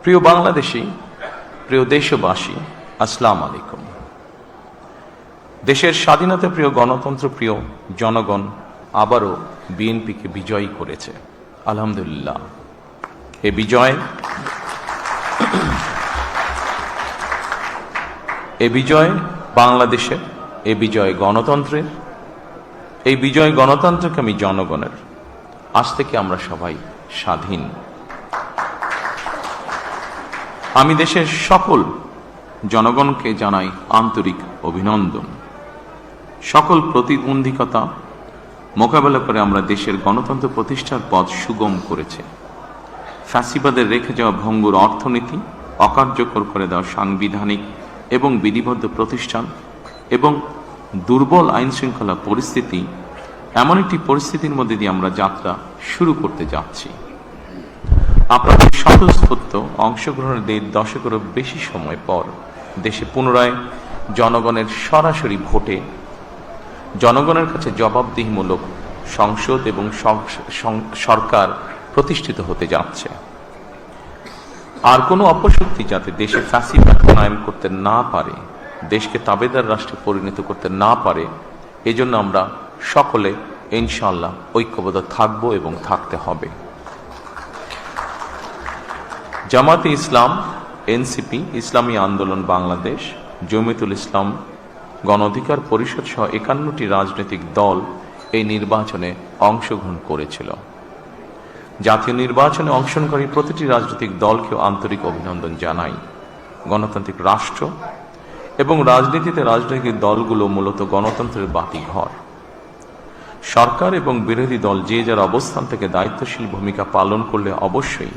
প্রিয় বাংলাদেশী, প্রিয় দেশবাসী, আসসালামু আলাইকুম। দেশের স্বাধীনতা প্রিয়, গণতন্ত্র প্রিয় জনগণ আবারও বিএনপিকে বিজয়ী করেছে, আলহামদুলিল্লাহ। এ বিজয় বাংলাদেশের, এ বিজয় গণতন্ত্রের, এই বিজয় গণতন্ত্রকামী জনগণের। আজ থেকে আমরা সবাই স্বাধীন। আমি দেশের সকল জনগণকে জানাই আন্তরিক অভিনন্দন। সকল প্রতিবন্ধকতা মোকাবেলা করে আমরা দেশের গণতন্ত্র প্রতিষ্ঠার পথ সুগম করেছে। ফ্যাসিবাদের রেখে যাওয়া ভঙ্গুর অর্থনীতি, অকার্যকর করে দেওয়া সাংবিধানিক এবং বিধিবদ্ধ প্রতিষ্ঠান এবং দুর্বল আইন শৃঙ্খলা পরিস্থিতি, এমন একটি পরিস্থিতির মধ্যে দিয়ে আমরা যাত্রা শুরু করতে যাচ্ছি। আপনাদের স্বতঃস্ফূর্ত অংশগ্রহণের 1.5 দশকেরও বেশি সময় পর দেশে পুনরায় জনগণের সরাসরি ভোটে জনগণের কাছে জবাবদিহিমূলক সংসদ এবং সরকার প্রতিষ্ঠিত হতে যাচ্ছে। আর কোনো অপশক্তি যাতে দেশে ফ্যাসিবাদ কায়েম করতে না পারে, দেশকে তাবেদার রাষ্ট্রে পরিণত করতে না পারে, এজন্য আমরা সকলে ইনশাআল্লাহ ঐক্যবদ্ধ থাকব এবং থাকতে হবে। জামাতে ইসলাম, এনসিপি, ইসলামী আন্দোলন বাংলাদেশ, জমিয়তুল ইসলাম, গণ অধিকার পরিষদ সহ 51টি রাজনৈতিক দল এই নির্বাচনে অংশগ্রহণ করেছিল। জাতীয় নির্বাচনে অংশগ্রহণকারী প্রতিটি রাজনৈতিক দলকেও আন্তরিক অভিনন্দন জানাই। গণতান্ত্রিক রাষ্ট্র এবং রাজনীতিতে রাজনৈতিক দলগুলো মূলত গণতন্ত্রের বাতিঘর। সরকার এবং বিরোধী দল যে যার অবস্থান থেকে দায়িত্বশীল ভূমিকা পালন করলে অবশ্যই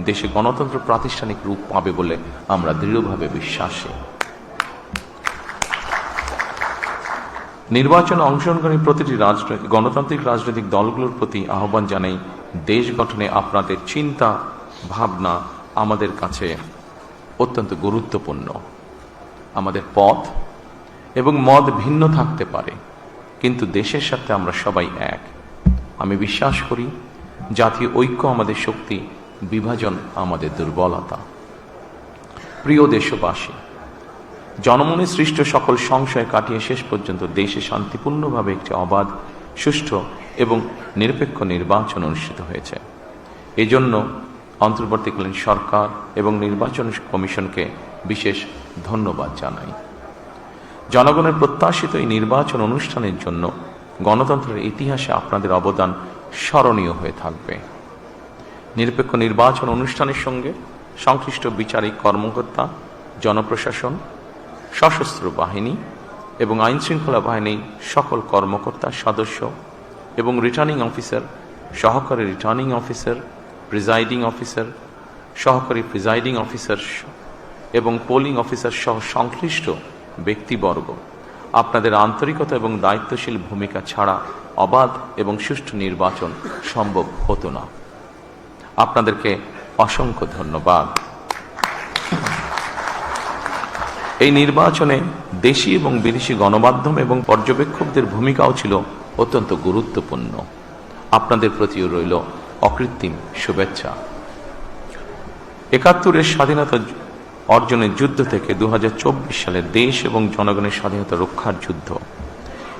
দেশে গণতন্ত্র প্রাতিষ্ঠানিক রূপ পাবে বলে আমরা দৃঢ়ভাবে বিশ্বাসী। নির্বাচনে অংশগ্রহণকারী প্রতিটি গণতান্ত্রিক রাজনৈতিক দলগুলোর প্রতি আহ্বান জানাই, দেশ গঠনে আপনাদের চিন্তা ভাবনা আমাদের কাছে অত্যন্ত গুরুত্বপূর্ণ। আমাদের পথ এবং মত ভিন্ন থাকতে পারে, কিন্তু দেশের সাথে আমরা সবাই এক। আমি বিশ্বাস করি জাতীয় ঐক্য আমাদের শক্তি, বিভাজন আমাদের দুর্বলতা। প্রিয় দেশবাসী, জনমনে সৃষ্ট সকল সংশয় কাটিয়ে শেষ পর্যন্ত দেশে শান্তিপূর্ণভাবে একটি অবাধ, সুষ্ঠু এবং নিরপেক্ষ নির্বাচন অনুষ্ঠিত হয়েছে। এজন্য অন্তর্বর্তীকালীন সরকার এবং নির্বাচন কমিশনকে বিশেষ ধন্যবাদ জানাই। জনগণের প্রত্যাশিত এই নির্বাচন অনুষ্ঠানের জন্য গণতন্ত্রের ইতিহাসে আপনাদের অবদান স্মরণীয় হয়ে থাকবে। নিরপেক্ষ নির্বাচন অনুষ্ঠানের সঙ্গে সংশ্লিষ্ট বিচারিক কর্মকর্তা, জনপ্রশাসন, সশস্ত্র বাহিনী এবং আইনশৃঙ্খলা বাহিনীর সকল কর্মকর্তা, সদস্য এবং রিটার্নিং অফিসার, সহকারী রিটার্নিং অফিসার, প্রিজাইডিং অফিসার, সহকারী প্রিজাইডিং অফিসার এবং পোলিং অফিসার সহ সংশ্লিষ্ট ব্যক্তিবর্গ, আপনাদের আন্তরিকতা এবং দায়িত্বশীল ভূমিকা ছাড়া অবাধ এবং সুষ্ঠু নির্বাচন সম্ভব হতো না। আপনাদেরকে অসংখ্য ধন্যবাদ। এই নির্বাচনে দেশি এবং বিদেশি গণমাধ্যম এবং পর্যবেক্ষকদের ভূমিকাও ছিল অত্যন্ত গুরুত্বপূর্ণ। আপনাদের প্রতিও রইল অকৃত্রিম শুভেচ্ছা। 71-এর স্বাধীনতা অর্জনের যুদ্ধ থেকে 2024 সালে দেশ এবং জনগণের স্বাধীনতা রক্ষার যুদ্ধ,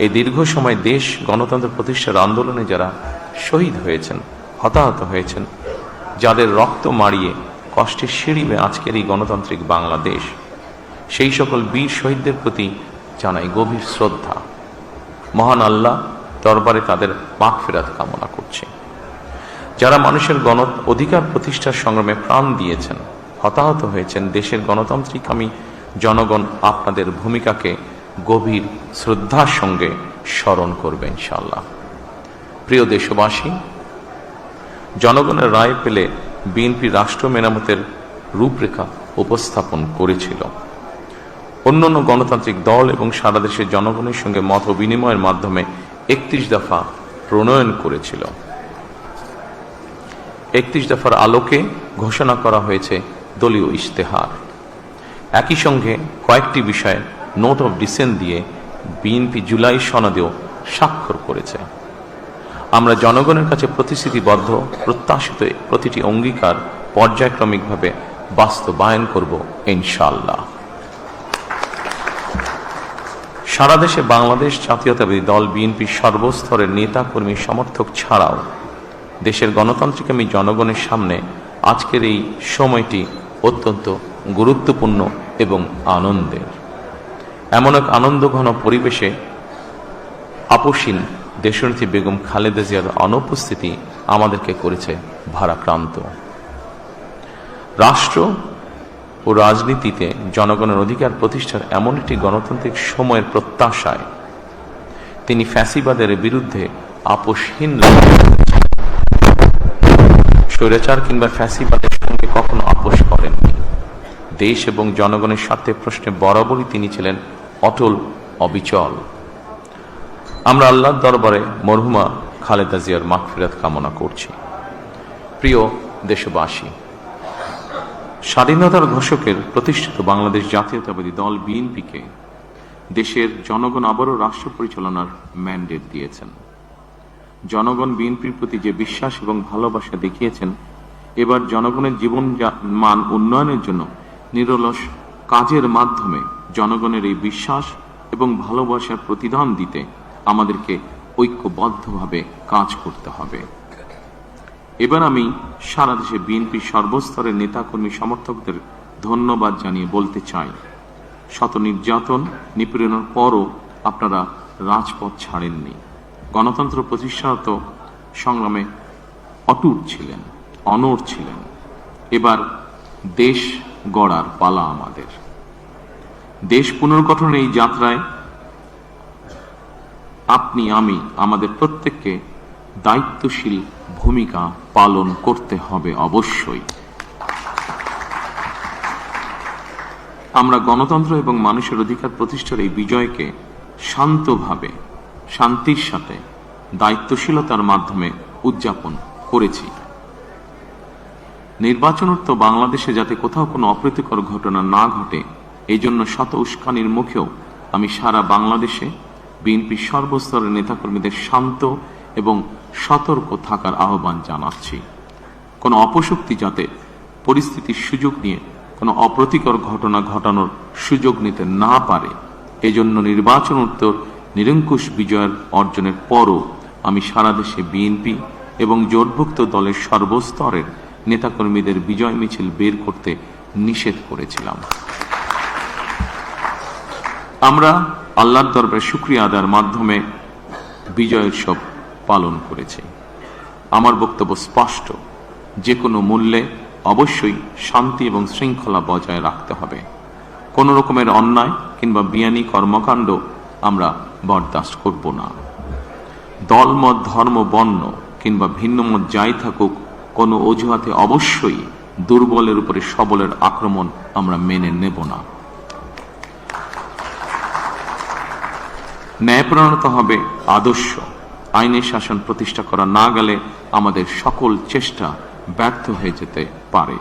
এই দীর্ঘ সময় দেশ গণতন্ত্র প্রতিষ্ঠার আন্দোলনে যারা শহীদ হয়েছেন, হতাহত হয়েছেন, যাদের রক্ত মারিয়ে কষ্টের সিঁড়ি বেয়ে আজকের এই গণতান্ত্রিক বাংলাদেশ, সেই সকল বীর শহীদদের প্রতি জানাই গভীর শ্রদ্ধা। মহান আল্লাহ দরবারে তাদের মাগফিরাত কামনা করছে। যারা মানুষের গণ অধিকার প্রতিষ্ঠার সংগ্রামে প্রাণ দিয়েছেন, হতাহত হয়েছেন, দেশের গণতান্ত্রিকামী জনগণ আপনাদের ভূমিকাকে গভীর শ্রদ্ধার সঙ্গে স্মরণ করবে ইনশাআল্লাহ। প্রিয় দেশবাসী, জনগণের রায় পেলে বিএনপি রাষ্ট্র মেরামতের রূপরেখা উপস্থাপন করেছিল। অন্যান্য গণতান্ত্রিক দল এবং সারা দেশের জনগণের সঙ্গে মত বিনিময়ের মাধ্যমে 31 দফা প্রণয়ন করেছিল। 31 দফার আলোকে ঘোষণা করা হয়েছে দলীয় ইশতেহার। একই সঙ্গে কয়েকটি বিষয়ে নোট অফ ডিসেন্ট দিয়ে বিএনপি জুলাই সনদেও স্বাক্ষর করেছে। আমরা জনগণের কাছে প্রতিশ্রুতিবদ্ধ, প্রত্যাশিত প্রতিটি অঙ্গীকার পর্যায়ক্রমিকভাবে বাস্তবায়ন করব ইনশাআল্লাহ। সারা দেশে বাংলাদেশ জাতীয়তাবাদী দল বিএনপির সর্বস্তরের নেতা কর্মী সমর্থক ছাড়াও দেশের গণতান্ত্রিকামী জনগণের সামনে আজকের এই সময়টি অত্যন্ত গুরুত্বপূর্ণ এবং আনন্দের। এমন এক আনন্দঘন পরিবেশে আপসীন দেশনেত্রী বেগম খালেদা জিয়ার অনুপস্থিতি আমাদেরকে করেছে ভারাক্রান্ত। রাষ্ট্র ও রাজনীতিতে জনগণের অধিকার প্রতিষ্ঠার এমন একটি গণতান্ত্রিক সময়ের প্রত্যাশায় তিনি ফ্যাসিবাদের বিরুদ্ধে আপোষহীন স্বৈরাচার কিংবা ফ্যাসিবাদের সঙ্গে কখনো আপোষ করেননি। দেশ এবং জনগণের স্বার্থে প্রশ্নে বরাবরই তিনি ছিলেন অটল অবিচল। আমরা আল্লাহর দরবারে মরহুমা খালেদা জিয়ার মাগফিরাত কামনা করছি। প্রিয় দেশবাসী, স্বাধীনতার ঘোষকের প্রতিষ্ঠিত বাংলাদেশ জাতীয়তাবাদী দল বিএনপিকে দেশের জনগণ আবারও রাষ্ট্র পরিচালনার ম্যান্ডেট দিয়েছেন। জনগণ বিএনপির প্রতি যে বিশ্বাস এবং ভালোবাসা দেখিয়েছেন, এবার জনগণের জীবন মান উন্নয়নের জন্য নিরলস কাজের মাধ্যমে জনগণের এই বিশ্বাস এবং ভালোবাসার প্রতিদান দিতে আমাদেরকে ঐক্যবদ্ধভাবে কাজ করতে হবে। এবার আমি সারা দেশে বিএনপির সর্বস্তরের নেতাকর্মী সমর্থকদের ধন্যবাদ জানিয়ে বলতে চাই, শত নির্যাতন নিপীড়নের পরও আপনারা রাজপথ ছাড়েননি। গণতন্ত্র প্রতিষ্ঠাত সংগ্রামে অটুট ছিলেন, অনড় ছিলেন। এবার দেশ গড়ার পালা আমাদের। দেশ পুনর্গঠনের এই যাত্রায় আপনি আমি আমাদের প্রত্যেককে দায়িত্বশীল ভূমিকা পালন করতে হবে অবশ্যই। আমরা গণতন্ত্র এবং মানুষের অধিকার প্রতিষ্ঠার এই বিজয়কে শান্তভাবে, শান্তির সাথে, দায়িত্বশীলতার মাধ্যমে উদযাপন করেছি। নির্বাচনোত্তর বাংলাদেশে যাতে কোথাও কোনো অপ্রীতিকর ঘটনা না ঘটে, এই জন্য শত উস্কানির মুখেও আমি সারা বাংলাদেশে বিএনপির সর্বস্তরের নেতাকর্মীদের শান্ত এবং সতর্ক থাকার আহ্বান জানাচ্ছি। কোনো অপশক্তি যাতে পরিস্থিতির সুযোগ নিয়ে কোনো অপ্রীতিকর ঘটনা ঘটানোর সুযোগ নিতে না পারে, এজন্য নির্বাচনোত্তর নিরঙ্কুশ বিজয়ের অর্জনের পরও আমি সারা দেশে বিএনপি এবং জোটভুক্ত দলের সর্বস্তরের নেতাকর্মীদের বিজয় মিছিল বের করতে নিষেধ করেছিলাম। আমরা আল্লাহর দরবারে শুকরিয়া আদায়ের মাধ্যমে বিজয় উৎসব পালন করেছি। আমার বক্তব্য স্পষ্ট, যে কোনো মূল্যে অবশ্যই শান্তি এবং শৃঙ্খলা বজায় রাখতে হবে। কোনো রকমের অন্যায় কিংবা বিয়ানি কর্মকাণ্ড আমরা বরদাস্ত করব না। দলমত, ধর্ম, বর্ণ কিংবা ভিন্ন মত যাই থাকুক, কোনো অজুহাতে অবশ্যই দুর্বলের উপরে সবলের আক্রমণ আমরা মেনে নেব না। ন্যায়পরায়ণতা হবে আদর্শ। আইনের শাসন প্রতিষ্ঠা করা না গেলে আমাদের সকল চেষ্টা ব্যর্থ হয়ে যেতে পারে।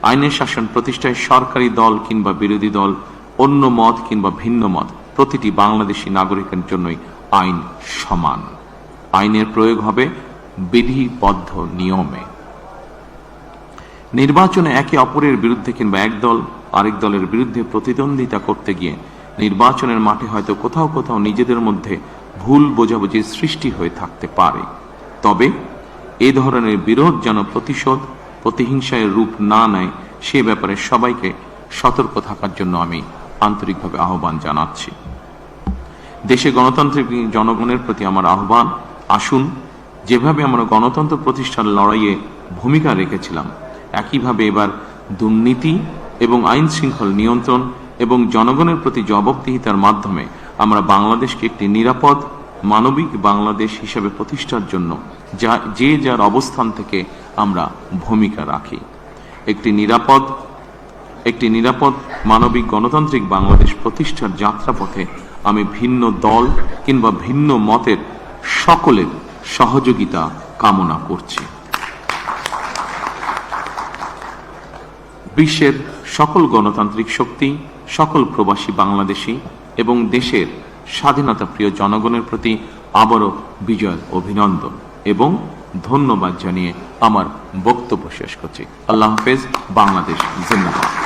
আইনের শাসন প্রতিষ্ঠায় সরকারি দল কিংবা বিরোধী দল, অন্য মত কিংবা ভিন্ন মত, প্রতিটি বাংলাদেশী নাগরিকের জন্যই আইন সমান। আইনের প্রয়োগ হবে বিধিবদ্ধ নিয়মে। নির্বাচনে একে অপরের বিরুদ্ধে কিংবা এক দল আরেক দলের বিরুদ্ধে প্রতিদ্বন্দ্বিতা করতে গিয়ে নির্বাচনের মাঠে হয়তো কোথাও কোথাও নিজেদের মধ্যে ভুল বোঝাবুঝির সৃষ্টি হয়ে থাকতে পারে। তবে এ ধরনের বিরোধ যেন প্রতিশোধ, প্রতিহিংসায় রূপ না নেয়, সে ব্যাপারে সবাইকে সতর্ক থাকার জন্য আমি আন্তরিকভাবে আহ্বান জানাচ্ছি। দেশে গণতান্ত্রিক জনগণের প্রতি আমার আহ্বান, আসুন যেভাবে আমরা গণতন্ত্র প্রতিষ্ঠার লড়াইয়ে ভূমিকা রেখেছিলাম, একইভাবে এবার দুর্নীতি এবং আইন শৃঙ্খল নিয়ন্ত্রণ এবং জনগণের প্রতি জবাবদিহিতার মাধ্যমে আমরা বাংলাদেশকে একটি নিরাপদ, মানবিক বাংলাদেশ হিসেবে প্রতিষ্ঠার জন্য যে যার অবস্থান থেকে আমরা ভূমিকা রাখি। একটি নিরাপদ মানবিক গণতান্ত্রিক বাংলাদেশ প্রতিষ্ঠার যাত্রাপথে আমি ভিন্ন দল কিংবা ভিন্ন মতের সকলের সহযোগিতা কামনা করছি। বিশ্বের সকল গণতান্ত্রিক শক্তি, সকল প্রবাসী বাংলাদেশী এবং দেশের স্বাধীনতা প্রিয় জনগণের প্রতি আবারও বিজয়ের অভিনন্দন এবং ধন্যবাদ জানিয়ে আমার বক্তব্য শেষ করছি। আল্লাহ হাফেজ। বাংলাদেশ জিন্দাবাদ।